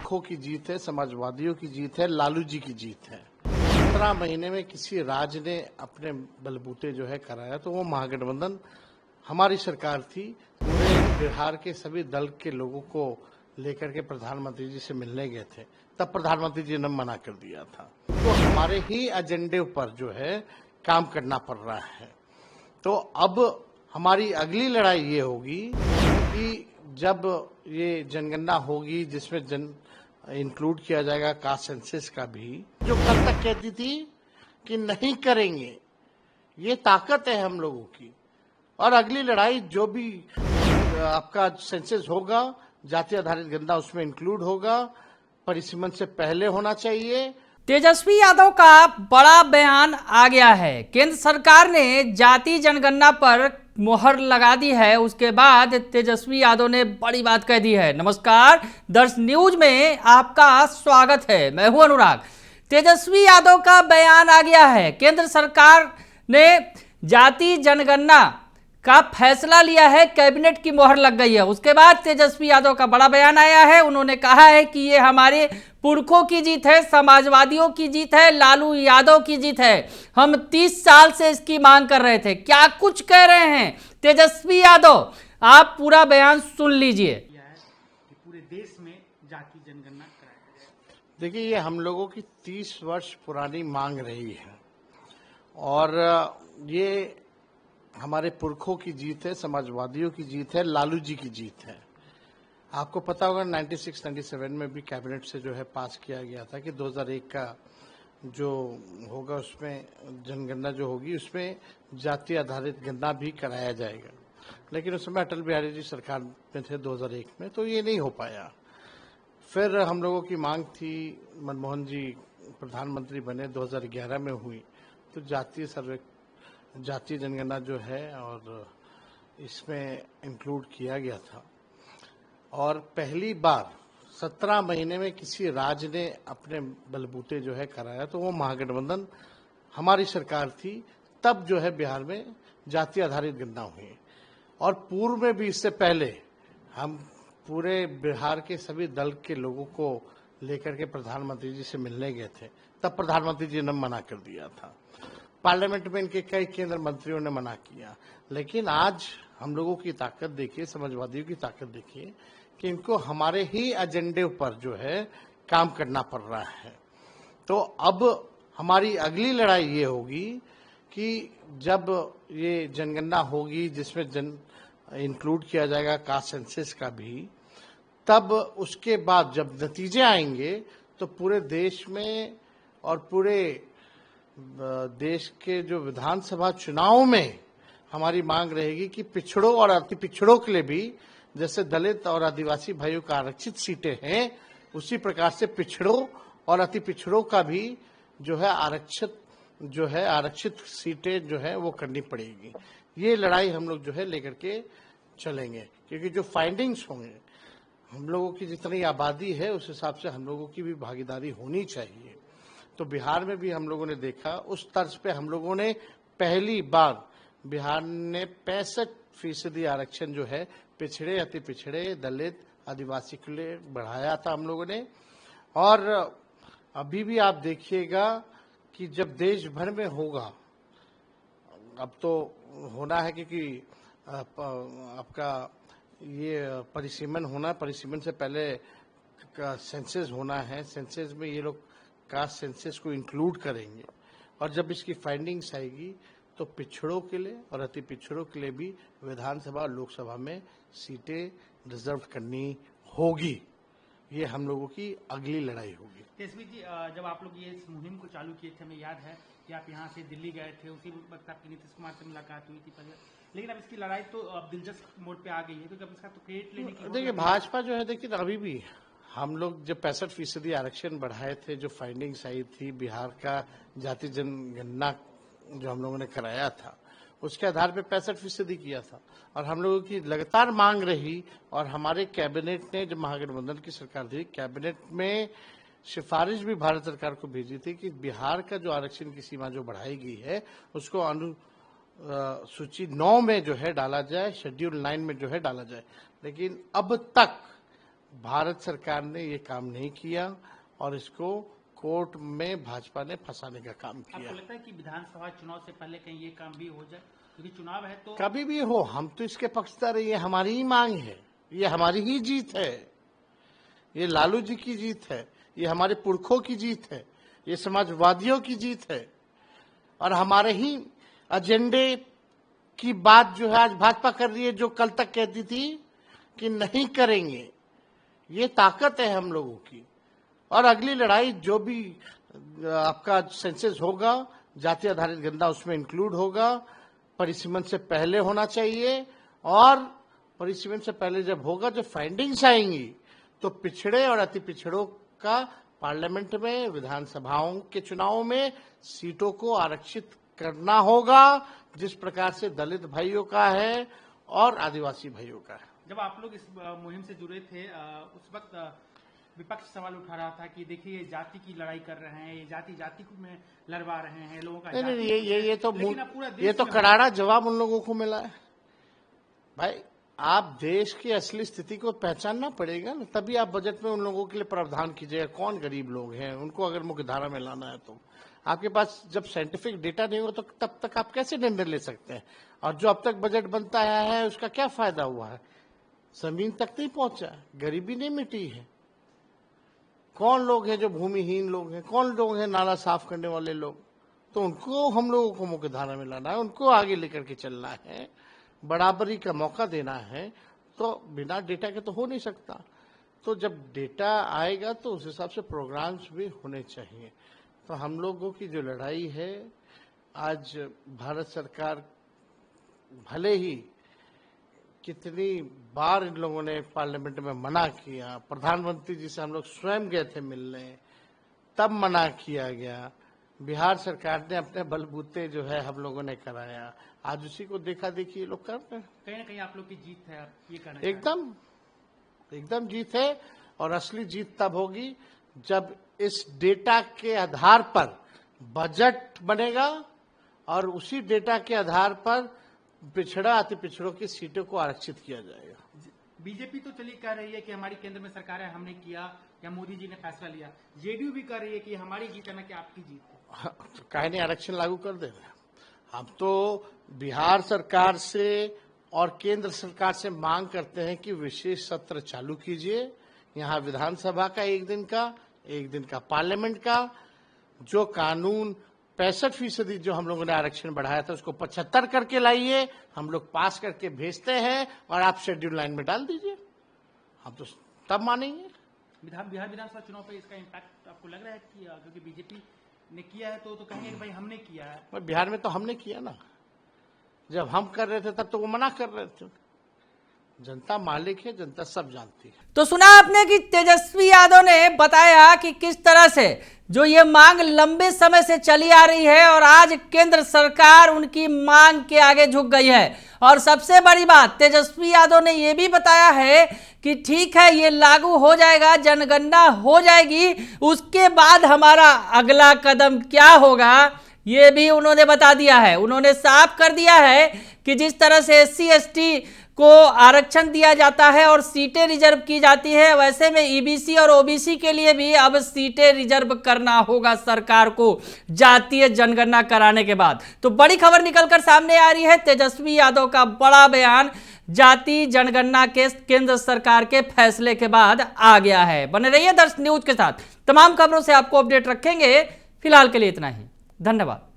पुरखों की जीत है, समाजवादियों की जीत है, लालू जी की जीत है। 17 महीने में किसी राज्य ने अपने बलबूते जो है कराया तो वो महागठबंधन हमारी सरकार थी। पूरे बिहार के सभी दल के लोगों को लेकर के प्रधानमंत्री जी से मिलने गए थे, तब प्रधानमंत्री जी ने मना कर दिया था। तो हमारे ही एजेंडे पर जो है काम करना पड़ रहा है। तो अब हमारी अगली लड़ाई ये होगी कि जब ये जनगणना होगी जिसमें इंक्लूड किया जाएगा कास्ट सेंसस का भी, जो कल तक कहती थी कि नहीं करेंगे, ये ताकत है हम लोगों की। और अगली लड़ाई जो भी आपका सेंसस होगा, जाति आधारित गणना उसमें इंक्लूड होगा, परिसीमन से पहले होना चाहिए। तेजस्वी यादव का बड़ा बयान आ गया है। केंद्र सरकार ने जाति जनगणना पर मोहर लगा दी है। उसके बाद तेजस्वी यादव ने बड़ी बात कह दी है। नमस्कार, दर्श न्यूज में आपका स्वागत है। मैं हूं अनुराग। तेजस्वी यादव का बयान आ गया है। केंद्र सरकार ने जाति जनगणना का फैसला लिया है, कैबिनेट की मोहर लग गई है। उसके बाद तेजस्वी यादव का बड़ा बयान आया है। उन्होंने कहा है कि ये हमारे पुरखों की जीत है, समाजवादियों की जीत है, लालू यादव की जीत है। हम 30 साल से इसकी मांग कर रहे थे। क्या कुछ कह रहे हैं तेजस्वी यादव, आप पूरा बयान सुन लीजिए। पूरे देश में जाति जनगणना कराया जाए। देखिए, ये हम लोगों की 30 वर्ष पुरानी मांग रही है और ये हमारे पुरखों की जीत है, समाजवादियों की जीत है, लालू जी की जीत है। आपको पता होगा 96-97 में भी कैबिनेट से जो है पास किया गया था कि 2001 का जो होगा उसमें जनगणना जो होगी उसमें जाति आधारित गणना भी कराया जाएगा। लेकिन उस समय अटल बिहारी जी सरकार में थे 2001 में, तो ये नहीं हो पाया। फिर हम लोगों की मांग थी, मनमोहन जी प्रधानमंत्री बने, 2011 में हुई, तो जातीय जनगणना जो है और इसमें इंक्लूड किया गया था। और पहली बार 17 महीने में किसी राज्य ने अपने बलबूते जो है कराया तो वो महागठबंधन हमारी सरकार थी। तब जो है बिहार में जाति आधारित गणना हुई। और पूर्व में भी इससे पहले हम पूरे बिहार के सभी दल के लोगों को लेकर के प्रधानमंत्री जी से मिलने गए थे, तब प्रधानमंत्री जी ने मना कर दिया था। पार्लियामेंट में इनके कई केंद्र मंत्रियों ने मना किया। लेकिन आज हम लोगों की ताकत देखिए, समाजवादियों की ताकत देखिए कि इनको हमारे ही एजेंडे पर जो है काम करना पड़ रहा है। तो अब हमारी अगली लड़ाई ये होगी कि जब ये जनगणना होगी जिसमें इंक्लूड किया जाएगा कास्ट सेंसस का भी, तब उसके बाद जब नतीजे आएंगे तो पूरे देश में और पूरे देश के जो विधानसभा चुनाव में हमारी मांग रहेगी कि पिछड़ों और अति पिछड़ों के लिए भी, जैसे दलित और आदिवासी भाइयों का आरक्षित सीटें हैं, उसी प्रकार से पिछड़ों और अति पिछड़ों का भी जो है आरक्षित सीटें जो है वो करनी पड़ेगी। ये लड़ाई हम लोग जो है लेकर के चलेंगे, क्योंकि जो फाइंडिंग्स होंगे, हम लोगों की जितनी आबादी है उस हिसाब से हम लोगों की भी भागीदारी होनी चाहिए। तो बिहार में भी हम लोगों ने देखा, उस तर्ज पे हम लोगों ने पहली बार बिहार ने 65% आरक्षण जो है पिछड़े, अति पिछड़े, दलित, आदिवासी के लिए बढ़ाया था हम लोगों ने। और अभी भी आप देखिएगा कि जब देश भर में होगा, अब तो होना है क्योंकि आपका ये परिसीमन होना, परिसीमन से पहले सेंसस होना है। सेंसस में ये लोग कास्ट सेंसस को इंक्लूड करेंगे और जब इसकी फाइंडिंग्स आएगी तो पिछड़ों के लिए और अति पिछड़ों के लिए भी विधानसभा और लोकसभा में सीटें रिजर्व करनी होगी। ये हम लोगों की अगली लड़ाई होगी। तेजस्वी जी, जब आप लोग ये मुहिम को चालू किए थे, हमें याद है कि आप यहाँ से दिल्ली गए थे, उसी वक्त आपकी नीतीश कुमार से मुलाकात हुई थी पहले। लेकिन अब इसकी लड़ाई तो अब दिलचस्प मोड़ पे आ गई है, क्योंकि अब इसका तो क्रेडिट लेने की देखिए, भाजपा जो है, देखिए अभी भी हम लोग जब 65% आरक्षण बढ़ाए थे, जो फाइंडिंग्स आई थी बिहार का जाति जनगणना जो हम लोगों ने कराया था, उसके आधार पे 65% किया था। और हम लोगों की लगातार मांग रही और हमारे कैबिनेट ने, जब महागठबंधन की सरकार थी, कैबिनेट में सिफारिश भी भारत सरकार को भेजी थी कि बिहार का जो आरक्षण की सीमा जो बढ़ाई गई है उसको सूची 9 में जो है डाला जाए, शेड्यूल 9 में जो है डाला जाए। लेकिन अब तक भारत सरकार ने ये काम नहीं किया और इसको कोर्ट में भाजपा ने फंसाने का काम किया। आपको लगता है कि विधानसभा चुनाव से पहले कहीं ये काम भी हो जाए, क्योंकि चुनाव है तो कभी भी हो, हम तो इसके पक्षधर, ये हमारी ही मांग है, ये हमारी ही जीत है, ये लालू जी की जीत है, ये हमारे पुरखों की जीत है, ये समाजवादियों की जीत है और हमारे ही एजेंडे की बात जो है आज भाजपा कर रही है, जो कल तक कहती थी कि नहीं करेंगे। ये ताकत है हम लोगों की। और अगली लड़ाई जो भी आपका सेंसस होगा, जाति आधारित गणना उसमें इंक्लूड होगा, परिसीमन से पहले होना चाहिए और परिसीमन से पहले जब होगा, जो फाइंडिंग्स आएंगी तो पिछड़े और अति पिछड़ों का पार्लियामेंट में, विधानसभाओं के चुनाव में सीटों को आरक्षित करना होगा, जिस प्रकार से दलित भाइयों का है और आदिवासी भाइयों का है। जब आप लोग इस मुहिम से जुड़े थे उस वक्त विपक्ष सवाल उठा रहा था कि देखिए ये जाति की लड़ाई कर रहे हैं, ये जाति को में लड़वा रहे हैं लोगों का। नहीं, ये तो करारा जवाब उन लोगों को मिला है। भाई आप देश की असली स्थिति को पहचानना पड़ेगा ना, तभी आप बजट में उन लोगों के लिए प्रावधान कीजिएगा। कौन गरीब लोग हैं, उनको अगर मुख्य धारा में लाना है तो आपके पास जब साइंटिफिक डेटा नहीं होगा तो तब तक आप कैसे निर्णय ले सकते हैं। और जो अब तक बजट बनता आया है उसका क्या फायदा हुआ है, जमीन तक नहीं पहुंचा, गरीबी नहीं मिटी है। कौन लोग हैं जो भूमिहीन लोग हैं, कौन लोग हैं नाला साफ करने वाले लोग, तो उनको हम लोगों को मुख्य धारा में लाना है, उनको आगे लेकर के चलना है, बराबरी का मौका देना है। तो बिना डेटा के तो हो नहीं सकता। तो जब डेटा आएगा तो उस हिसाब से प्रोग्राम्स भी होने चाहिए। तो हम लोगों की जो लड़ाई है, आज भारत सरकार भले ही कितनी बार इन लोगों ने पार्लियामेंट में मना किया, प्रधानमंत्री जी से हम लोग स्वयं गए थे मिलने, तब मना किया गया, बिहार सरकार ने अपने बलबूते जो है हम लोगों ने कराया, आज उसी को देखा देखी ये लोग कर रहे हैं। कहीं ना कहीं आप लोग की जीत है, आप ये करना एकदम जीत है। और असली जीत तब होगी जब इस डेटा के आधार पर बजट बनेगा और उसी डेटा के आधार पर पिछड़ा अति पिछड़ों की सीटों को आरक्षित किया जाएगा। बीजेपी तो चली कह रही है कि हमारी केंद्र में सरकार है, हमने किया या मोदी जी ने फैसला लिया। जेडीयू भी कह रही है कि हमारी जीत है ना कि आपकी जीत है। तो काहे नहीं आरक्षण लागू कर दे रहे हैं। हम तो बिहार सरकार से और केंद्र सरकार से मांग करते हैं कि विशेष सत्र चालू कीजिए, यहाँ विधानसभा का एक दिन का पार्लियामेंट का, जो कानून 65% जो हम लोगों ने आरक्षण बढ़ाया था उसको 75 करके लाइए, हम लोग पास करके भेजते हैं और आप शेड्यूल लाइन में डाल दीजिए, हम तो तब मानेंगे। बिहार विधानसभा चुनाव पे इसका इम्पैक्ट आपको लग रहा है कि क्योंकि बीजेपी ने किया है तो कहेंगे कि भाई हमने किया है। बिहार में तो हमने किया ना, जब हम कर रहे थे तब तो वो मना कर रहे थे। जनता मालिक है, जनता सब जानती है। तो सुना आपने कि तेजस्वी यादव ने बताया कि किस तरह से जो ये मांग लंबे समय से चली आ रही है और आज केंद्र सरकार उनकी मांग के आगे झुक गई है। और सबसे बड़ी बात तेजस्वी यादव ने ये भी बताया है कि ठीक है ये लागू हो जाएगा, जनगणना हो जाएगी, उसके बाद हमारा अगला कदम क्या होगा ये भी उन्होंने बता दिया है। उन्होंने साफ कर दिया है कि जिस तरह से SC ST को आरक्षण दिया जाता है और सीटें रिजर्व की जाती है, वैसे में EBC और OBC के लिए भी अब सीटें रिजर्व करना होगा सरकार को जातीय जनगणना कराने के बाद। तो बड़ी खबर निकलकर सामने आ रही है, तेजस्वी यादव का बड़ा बयान जाति जनगणना के केंद्र सरकार के फैसले के बाद आ गया है। बने रहिए दर्श न्यूज के साथ, तमाम खबरों से आपको अपडेट रखेंगे। फिलहाल के लिए इतना ही, धन्यवाद।